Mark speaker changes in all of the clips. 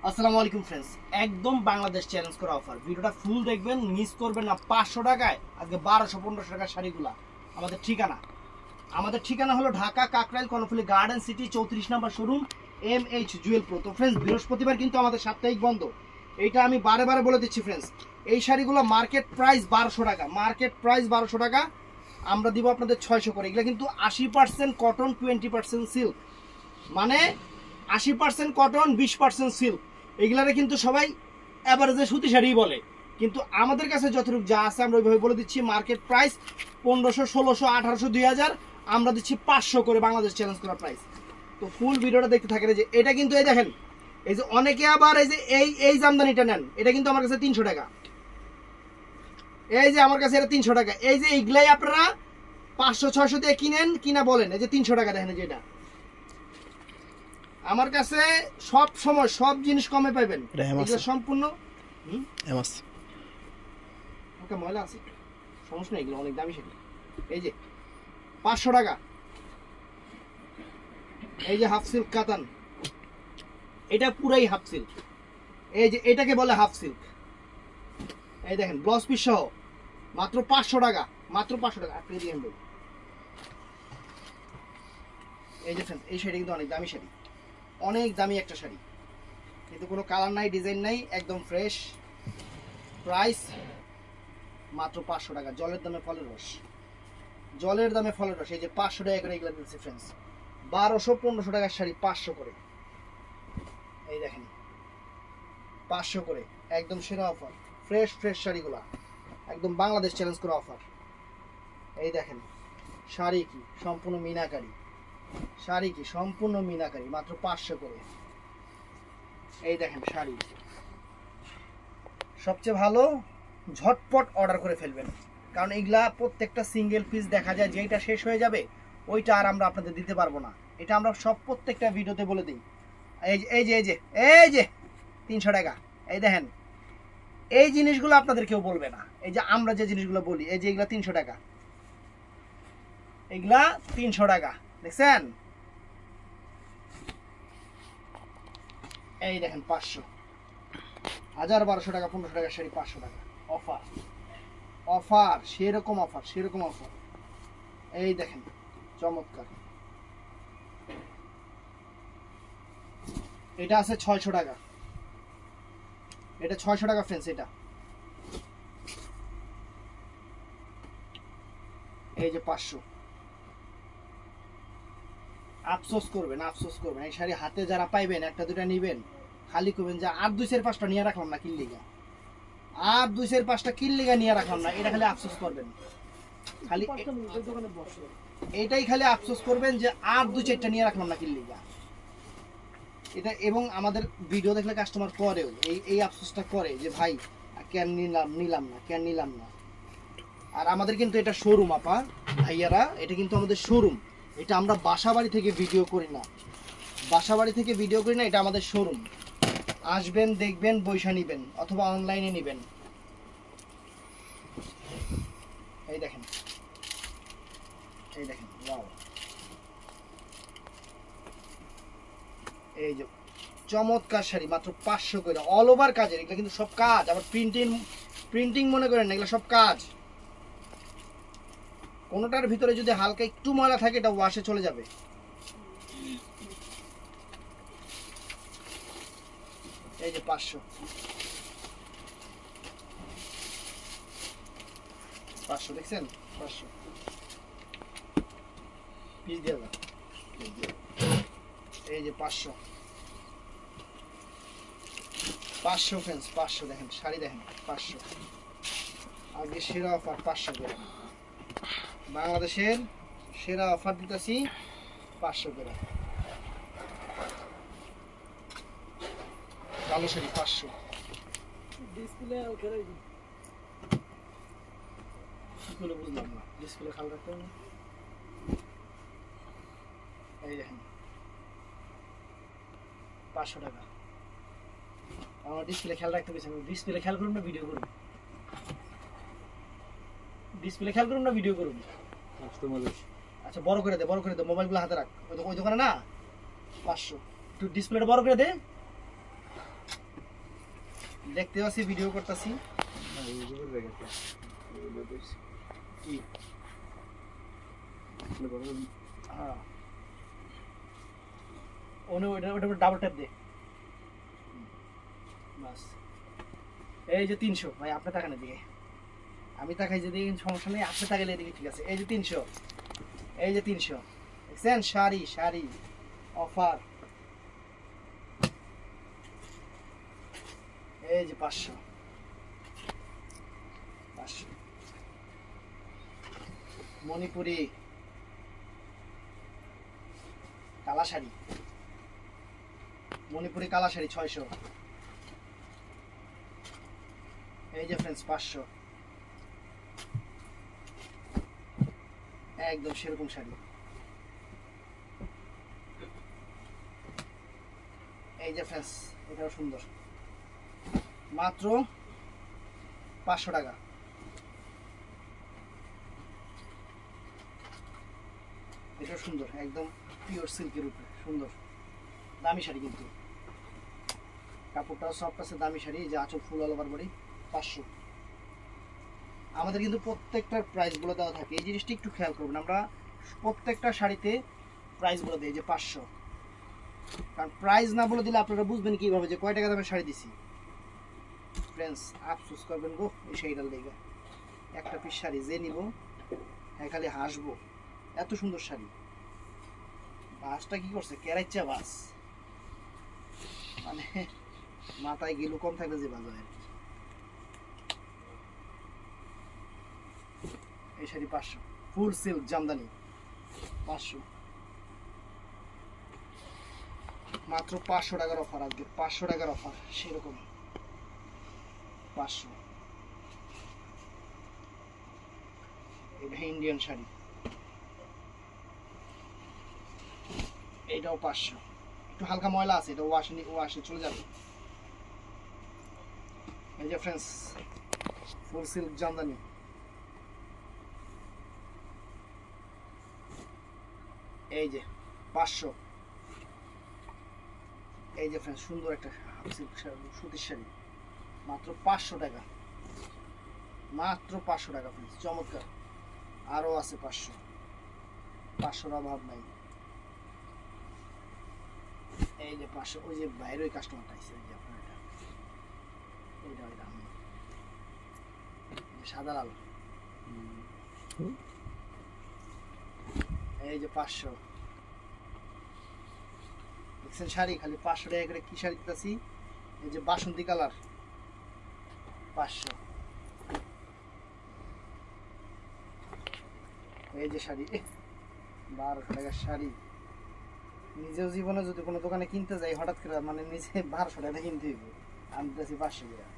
Speaker 1: আসসালামু আলাইকুম ফ্রেন্ডস, একদম বাংলাদেশ চ্যালেঞ্জ করা অফার। ভিডিওটা ফুল দেখবেন, মিস করবেন না। 500 টাকায় আজকে 1200-1500 টাকার শাড়িগুলা। আমাদের ঠিকানা হলো ঢাকা কাকরাইল কর্ণফুলী গার্ডেন সিটি 34 নম্বর শোরুম, MH জুয়েল প্রো। তো ফ্রেন্ডস, বৃহস্পতিবার কিন্তু আমাদের সাপ্তাহিক বন্ধ, এইটা আমি বারে বারে বলে দিচ্ছি ফ্রেন্ডস। এই শাড়িগুলো মার্কেট প্রাইস 1200 টাকা, মার্কেট প্রাইস 1200 টাকা, আমরা দিব আপনাদের 600 করে। এগুলো কিন্তু 80% কটন, 20% সিল্ক, মানে 80% কটন, 20% সিল্ক। এগুলারে কিন্তু সবাই অ্যাভারেজে সুতি শাড়ি বলে, কিন্তু আমাদের কাছে যতটুকু যা আছে আমরা ওইভাবে বলে দিচ্ছি। মার্কেট প্রাইস 1500, 1600, 1800, 2000, আমরা দিচ্ছি 500 করে, বাংলাদেশ চ্যালেঞ্জ করা প্রাইস। তো ফুল ভিডিওটা দেখতে থাকেন। যে এটা কিন্তু এই দেখেন, এই যে অনেকে আবার এই যে এই জামদানিটা নেন, এটা কিন্তু আমার কাছে 300 টাকা। এই যে আমার কাছে এটা 300 টাকা। এই যে এইগুলাই আপনারা 500-600 দিয়ে কিনেন কিনা বলেন, এই যে 300 টাকা দেখেন। যে এটা আমার কাছে সব সময় সব জিনিস কমে পাবেন, এগুলো সম্পূর্ণ ময়লা আছে, সমস্যা নেই, এগুলো অনেক দামি সেটা। এই যে 500 টাকা। এই যে হাফ সিল্ক কাতান, এটা পুরাই হাফ সিল্ক। এই যে এটাকে বলে হাফ সিল্ক। এই দেখেন ব্লাউজ পিস সহ মাত্র 500 টাকা, মাত্র 500 টাকা। আপনি দিয়ে দেন। এই যে ফ্রেন্ড, এই শাড়ি কিন্তু অনেক দামি শাড়ি, অনেক দামি একটা শাড়ি, কিন্তু কোনো কালার নাই, ডিজাইন নাই, একদম ফ্রেশ। প্রাইস মাত্র 500 টাকা। জলের দামে ফলের রস, জলের দামে ফলের রস। এই যে 500 টাকা করে এগুলো দিচ্ছে ফ্রেন্ডস। 1200-1500 টাকার শাড়ি 500 করে। এই দেখেন 500 করে, একদম সেরা অফার। ফ্রেশ ফ্রেশ শাড়িগুলা, একদম বাংলাদেশ চ্যালেঞ্জ করা অফার। এই দেখেন শাড়ি কি সম্পূর্ণ মিনাকারি, শাড়ি কি সম্পূর্ণ মিনাকারি, মাত্র 500 করে। এই দেখেন শাড়ি, সবচেয়ে ভালো ঝটপট অর্ডার করে ফেলবেন, কারণ এইগুলা প্রত্যেকটা সিঙ্গেল পিস দেখা যায় যেটা শেষ হয়ে যাবে ওইটা আর আমরা আপনাদের দিতে পারবো না। এটা আমরা সব প্রত্যেকটা ভিডিওতে বলে দিই। এই যে 300 টাকা। এই দেখেন, এই জিনিসগুলো আপনাদের কেউ বলবে না। এই যে আমরা যে জিনিসগুলো বলি, এই যে এগুলা 300 টাকা, এগুলা 300 টাকা, দেখছেন? এই দেখেন 500, 1200 টাকা, 1500 টাকা শাড়ি 500 টাকা। অফার, অফার, সেরকম অফার, সেরকম অফার। এই দেখেন চমৎকার, এটা আছে 600 টাকা, এটা 600 টাকা ফ্রেন্ডস। এটা এই যে 500। আফসোস করবেন, আফসোস করবেন। এই শাড়ি হাতে যারা পাইবেন, একটা দুটা নিবেন, খালি করবেন যে আর 2-5টা নিয়ে রাখলাম না কিল্লিগা, আর 2-5টা কিল্লিগা নিয়ে রাখলাম না, এটা খালি আফসোস করবেন। খালি এটাই খালি আফসোস করবেন যে আর 2-4টা নিয়ে রাখলাম না কিল্লিগা এটা। এবং আমাদের ভিডিও দেখলে কাস্টমার করেও এই আফসোসটা করে যে ভাই কেন নিলাম না, কেন নিলাম না। আর আমাদের কিন্তু এটা শোরুম আপা ভাইয়ারা, এটা কিন্তু আমাদের শোরুম। এটা আমরা বাসা বাড়ি থেকে ভিডিও করি না, বাসা বাড়ি থেকে ভিডিও করি না, এটা আমাদের শোরুম। আসবেন, দেখবেন, বইসা নিবেন, অথবা অনলাইনে নিবেন। এই দেখেন, এই দেখেন, ওয়াও, এই যে চমৎকার শাড়ি, মাত্র 500 করে। অল ওভার কাজের, এগুলো কিন্তু সব কাজ, আবার প্রিন্টিং মনে করেন না, এগুলো সব কাজ। কোনোটার ভিতরে যদি হালকা একটু ময়লা থাকে, এটা ওয়াশে চলে যাবে। এই যে 500, 500 দেখছেন, 500 পিস দিয়ে দাও। এই যে 500, 500 ফ্রেন্ডস, 500 দেখেন শাড়ি, দেখেন 500। আগে সেরা অফার 500 করে, বাংলাদেশের সেরা অফার দিতেছি 500 করে। কালো শাড়ি 500। ডিসপ্লে বুঝলাম না, ডিসপ্লে খেয়াল রাখতে হবে। এই দেখেন 500 টাকা। আমার ডিসপ্লে খেয়াল রাখতে গেছি, ডিসপ্লে খেয়াল করুন না, ভিডিও করুন। ডিসপ্লে খেয়াল করুন না, ভিডিও করুন। আচ্ছা বড় করে দে, বড় করে দে, মোবাইলগুলো হাতে রাখ। ওই দোকানে না 500, একটু ডিসপ্লেটা বড় করে দে। দেখতে আছি, ভিডিও করতেছি। কি হ্যাঁ ওটা ডাবল ট্যাপ দে বাস। এই যে 300 ভাই, আপনি তাকান এদিকে, আমি তাকাই যদি সমস্যা নেই, আপনি তাকালে এদিকে ঠিক আছে। এই যে 300, এই যে 300 দেখছেন, শাড়ি শাড়ি অফার। এই যে 500 500 মণিপুরি কালা শাড়ি, মণিপুরি কালা শাড়ি 600। এই যে ফ্রেন্ডস 500, একদম সেরকম শাড়ি। এই যে ফ্রেন্ডস, এটাও সুন্দর, মাত্র 500 টাকা। এটাও সুন্দর, একদম পিওর সিল্কের উপরে সুন্দর দামি শাড়ি, কিন্তু কাপড়টাও সফট আছে, দামি শাড়ি। এই যে আঁচল ফুল অল ওভার বডি 500। আমাদের কিন্তু প্রত্যেকটার প্রাইসগুলো দেওয়া থাকে, এই জিনিসটা একটু খেয়াল করবেন, আমরা প্রত্যেকটা শাড়িতে প্রাইসগুলো দিই যে 500, কারণ প্রাইস না বলে দিলে আপনারা বুঝবেন কিভাবে যে কয় টাকা দামের শাড়ি দিছি। ফ্রেন্ডস আফসোস করবেন গো এই শাড়িটার লেগে, একটা পিস শাড়ি যে নিব হ্যাঁ খালি হাসবো, এত সুন্দর শাড়ি। বাসটা কি করছে, কেরাইচা বাস, মানে মাথায় গেলু কম থাকলে যে বাজারে। এই শাড়ি 500, ফুল সিল্ক জামদানি 500, মাত্র 500 টাকার অফার আজকে, 500 টাকার অফার সেরকম 500। এটা ইন্ডিয়ান শাড়ি, এটাও 500, একটু হালকা ময়লা আছে, এটা ওয়াশে চলে যাবে। এই যে ফ্রেন্ডস ফুল সিল্ক জামদানি, এই যে 500। এই যে ফ্রেন্ডস সুন্দর একটা সিল্ক শাড়ি, সুতির শাড়ি, মাত্র 500 টাকা, মাত্র 500 টাকা ফ্রেন্ডস, চমৎকার। আরও আছে 500, 500-র অভাব নাই। এই যে 500, ওই যে বাইরে ওই কাস্টমারটা আছে, ওই যে আপনার এটা এইটা ওইটা সাদা লাল। এই যে 500 দেখছেন শাড়ি, খালি 500 টাকা করে কি শাড়ি দিতেছি। এই যে বাসন্তী কালার 500। এই যে শাড়ি 1200 টাকার শাড়ি, নিজেও জীবনে যদি কোনো দোকানে কিনতে যাই হঠাৎ করে মানে নিজে 1200 টাকা কিনতে হইব, আমি দিতেছি 500 টাকা।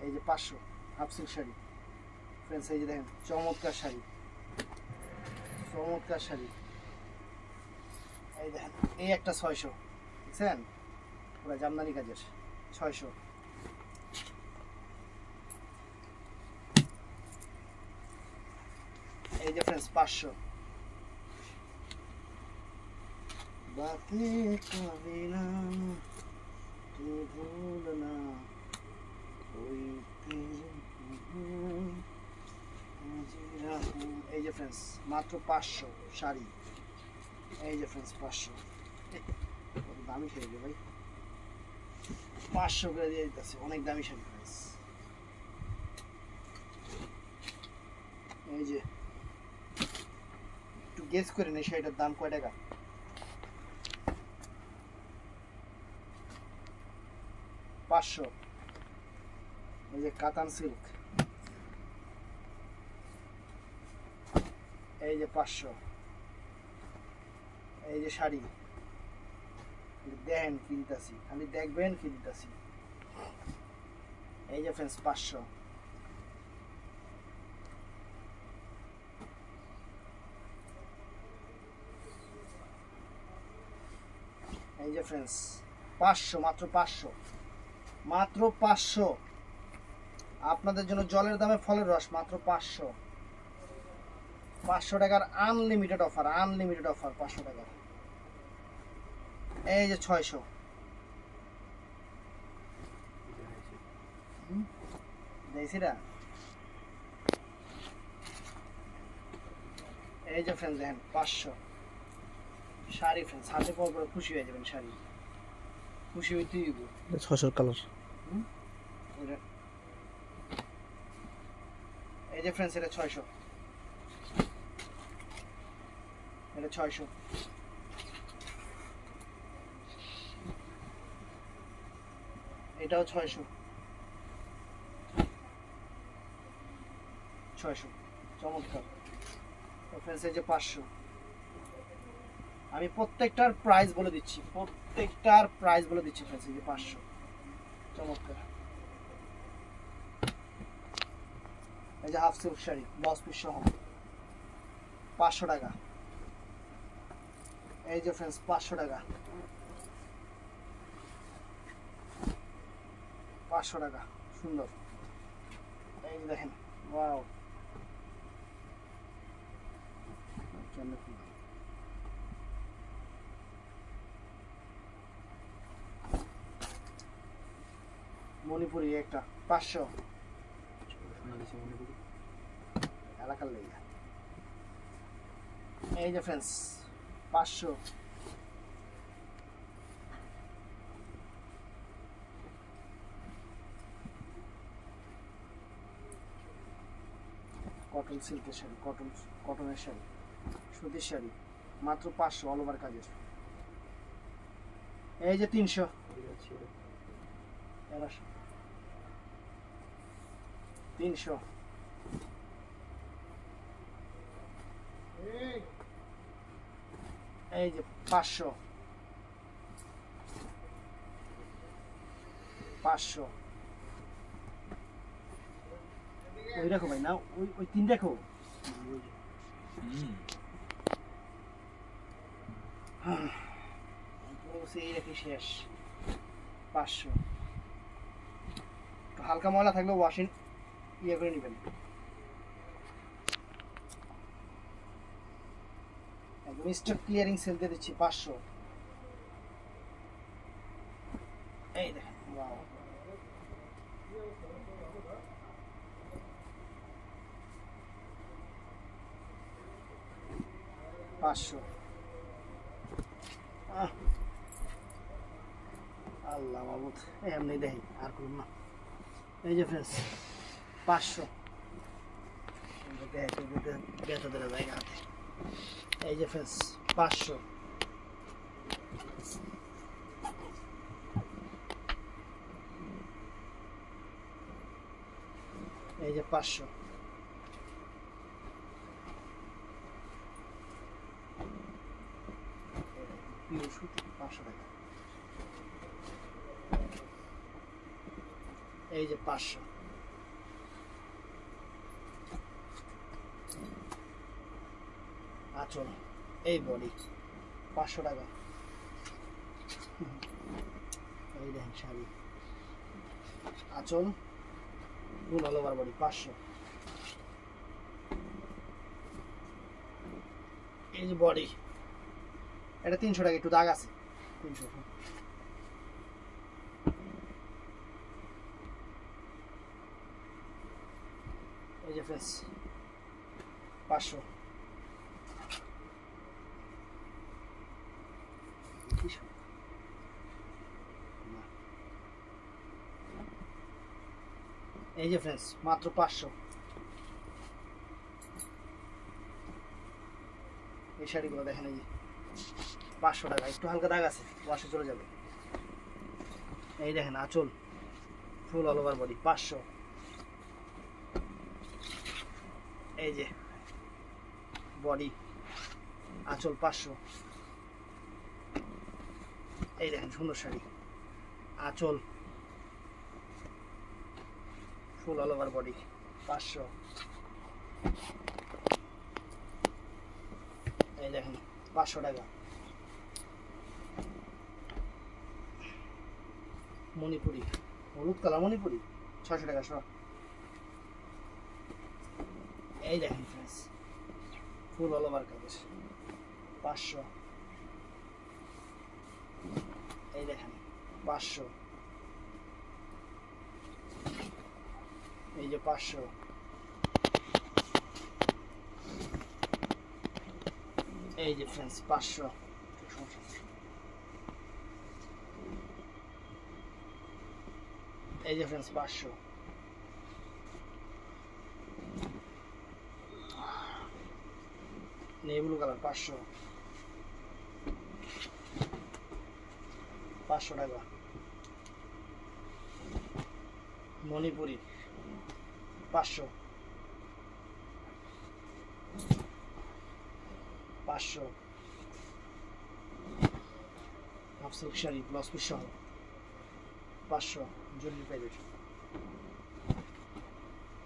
Speaker 1: এই যে 500 হাফ সিল্ক শাড়ি ফ্রেন্ডস, এই যে দেখেন চমৎকার শাড়ি, চমৎকার শাড়ি। এই দেখেন এই একটা 600, দেখছেন পুরো জামদানি কাজের 600। এই যে ফ্রেন্ডস 500। बातें कभी ना तू भूलना कोई এই যে ফ্রেন্ডস মাত্র 500 শাড়ি। এই যে ফ্রেন্ডস 500, দামি শাড়ি ভাই, 500 করে দিয়ে দিতেছে, অনেক দামি শাড়ি ফ্রেন্ডস। এই যে একটু গেস করে নেই শাড়িটার দাম কয় টাকা। 500। এই যে কাতান সিল্ক, এই যে 500। এই যে শাড়ি দেখেন কিনতেছি, খালি দেখবেন কিনতেছি। এই যে ফ্রেন্ডস 500। এই যে ফ্রেন্ডস 500, মাত্র 500, মাত্র 500। আপনাদের জন্য জলের দামে ফলের রস মাত্র 500 টাকার আনলিমিটেড অফার 500 টাকা। এই যে 600, দেখছিরা? এই যে ফ্রেন্ডস দেখেন 500 শাড়ি ফ্রেন্ডস, হাতে পর করে খুশি হয়ে যাবেন। শাড়ি খুশি হইতেই হইব।
Speaker 2: 600 কালার।
Speaker 1: এই যে ফ্রেন্ডস এটা 600, এটা 600, এটাও 600, চমৎকার। তো ফ্রেন্ডস এই যে 500। আমি প্রত্যেকটার প্রাইস বলে দিচ্ছি ফ্রেন্ডস। এই যে 500, চমৎকার। এই যে হাফ সিল্ক শাড়ি 10 পিস সহ 500 টাকা। এই যে ফ্রেন্ডস 500 টাকা, 500 টাকা, সুন্দর। এই যে দেখেন, ওয়াও, মণিপুরি একটা 500 এলাকার লেগে। এই যে ফ্রেন্ডস 500। কটন সিল্কের শাড়ি, কটনের শাড়ি, সুতির শাড়ি মাত্র 500 অল ওভার কাজের। এই যে 300, 300। এই যে 500, ওই দেখো ভাই, না ওই 3 দেখো। এই রেখে শেষ 500। হালকা ময়লা থাকলে ওয়াশিং করে নেবেন। মিস্টার ক্লিয়ারিং সেল দিয়ে দিচ্ছি 500। এই দেখেন, ওয়াও, আল্লাহ মাহমুদ এমনি দেখি আর করুন না। এই যে ফ্রেন্ডস 500, ব্যথা দেওয়া জায়গা হাতে। এই যে ফ্রেন্ডস 500। এই যে 500। পিওর সুতি 500 টাকা। এই যে 500। আঁচল, এই বডি 500 টাকা। এই দেখেন শাড়ি, আঁচল, ফুল অল ওভার বডি 500। এই যে বডি, এটা 300 টাকা, একটু দাগ আছে 300। এই যে ফ্রেন্ডস 500। এই যে ফ্রেন্ডস মাত্র 500। এই শাড়িগুলো দেখেন, এই যে 500 টাকা, একটু হালকা দাগ আছে, ওয়াশে চলে যাবে। এই দেখেন আঁচল, ফুল অল ওভার বডি 500। এই যে বডি, আঁচল 500। এই দেখেন সুন্দর শাড়ি, আঁচল, ফুল অল ওভার বডি 500। এই দেখেন 500 টাকা। মণিপুরি, হলুদ কালার মণিপুরি 600 টাকা সব। এই দেখেন ফ্রেন্ডস, ফুল অল ওভার কাজ 500। এই দেখেন 500, এই যে 500, এই যে ফ্রেন্ডস 500, এই যে ফ্রেন্ডস 500, নেভি ব্লু কালার 500, 500 টাকা। Manipuri 500, 500, half silk sari blouse piece সহ 500, জরি প্যাকেট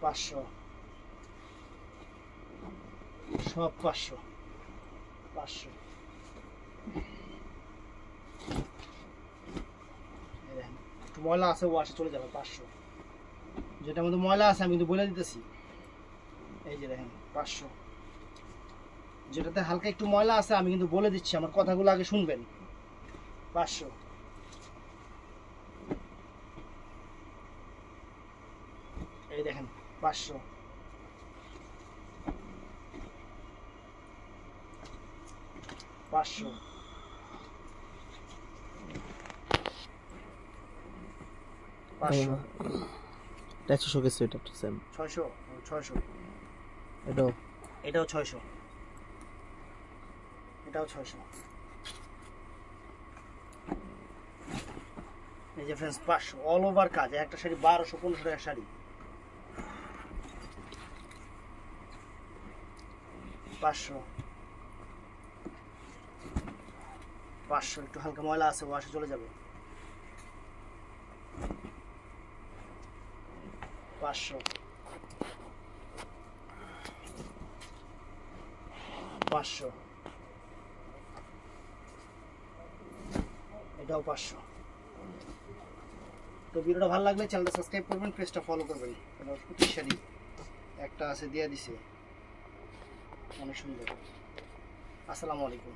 Speaker 1: 500, সব 500, 500। একটু ময়লা আছে ওয়াশে চলে যাবে 500, যেটার মধ্যে ময়লা আছে আমি কিন্তু বলে দিতেছি। এই যে দেখেন 500, যেটাতে হালকা একটু ময়লা আছে আমি কিন্তু বলে দিচ্ছি, আমার কথাগুলো আগে শুনবেন। 500, এই দেখেন 500, 500, 500,
Speaker 2: 100 के সোয়েটার সেম
Speaker 1: 600, 600,
Speaker 2: এটাও
Speaker 1: এটাও 600, এটাও 600। এই যে ফ্রেন্ডস 500 অল ওভার কাজ, একটা শাড়ি 1200-1500 টাকার শাড়ি 500, 500, একটু হালকা ময়লা আছে ওয়াশে চলে যাবে 500, 500, এটাও 500। তো ভিডিওটা ভালো লাগলে চ্যানেলটা সাবস্ক্রাইব করবেন, পেজটা ফলো করবেন। সুতির শাড়ি একটা আছে দিয়ে দিছে, অনেক সুন্দর। আসসালামু আলাইকুম।